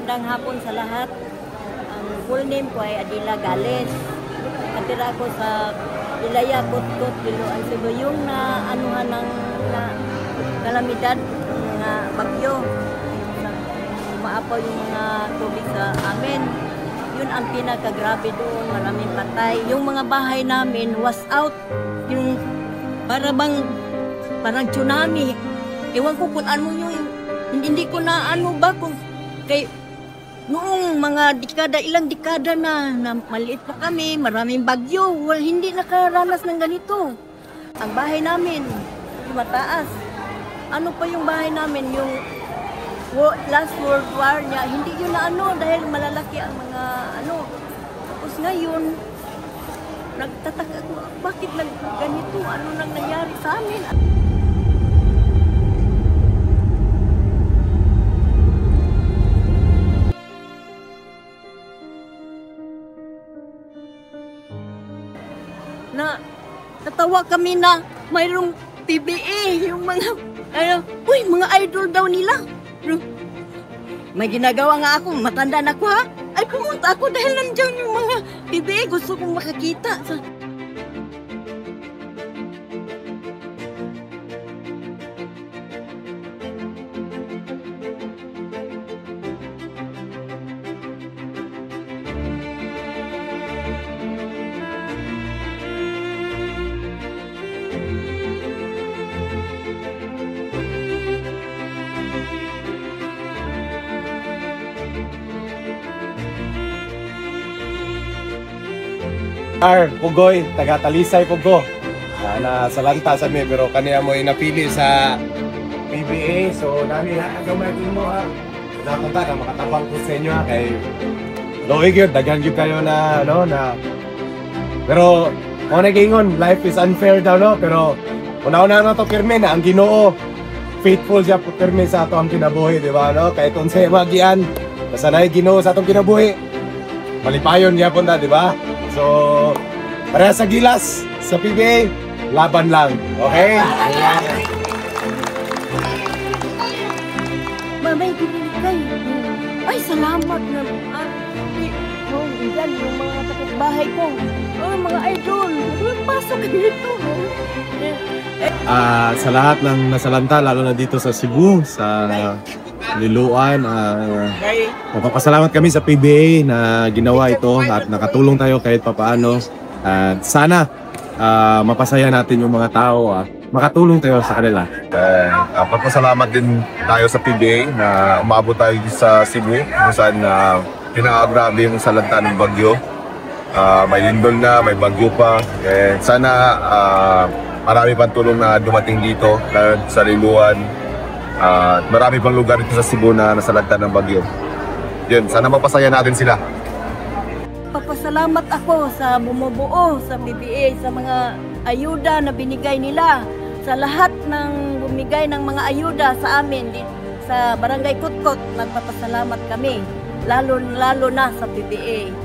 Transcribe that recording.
magandang hapon sa lahat. Ang full name ko ay Adila Gales. Katira ko sa Ilaya, Kutkot, Biloan, Cebu. Yung anuhan ng kalamidad, mga bagyo. Umaapaw yung mga tubig sa amin. Yun ang pinakagrabe doon, maraming patay. Yung mga bahay namin was out. Yung parang tsunami. Ewan ko kung ano yung hindi ko na ano ba kung kay noong mga ilang dekada na maliit pa kami, maraming bagyo, hindi nakaranas ng ganito. Ang bahay namin, mataas. Ano pa yung bahay namin, yung last World War niya, hindi yun na ano dahil malalaki ang mga ano. Tapos ngayon, nagtataka ako, bakit ganito? Ano nang nangyari sa amin? Natawa kami na mayroong PBA, yung mga mga idol daw nila. May ginagawa nga ako, matanda na ako ha. Ay, pumunta ako dahil nandiyan yung mga PBA, gusto kong makakita. Pugoy, taga Talisay Pugo. Nasalanta sa mi pero kaniya mo inapili sa PBA. So nami na gawin mo ha. Napunta ka makatabang ko sa inyo ha kay loig yun, dagan yun kayo na ano na. Pero mo nagingon, life is unfair daw no, pero una-una na to pirme na ang Ginoo. Faithful siya po pirme sa ato ang kinabuhi, di ba no? Kahit unsa magian, nasanay Ginoo sa atong kinabuhi. Malipayon niya po na, di ba? So, para sa gilas, sa PBA, laban lang. Okay? May binigay. Ay, salamat na. Diyan, yung mga kapitbahay ko. Mga idol. Pasok dito. Sa lahat ng nasalanta, lalo na dito sa Cebu, sa Liloan, napapasalamat kami sa PBA na ginawa ito at nakatulong tayo kahit papaano. Sana mapasaya natin yung mga tao, makatulong tayo sa kanila. Papasalamat din tayo sa PBA na umabot tayo sa Cebu kung saan pinakagrabe yung salanta ng bagyo. May lindol na, may bagyo pa. Sana marami pang tulong na dumating dito sa Liloan. Marami pang lugar dito sa Cebu na nasalanta ng bagyo. Yun, sana mapasaya natin sila. Papasalamat ako sa bumubuo sa PBA, sa mga ayuda na binigay nila, sa lahat ng bumigay ng mga ayuda sa amin sa Barangay Kutkot. Nagpapasalamat kami, lalo na sa PBA.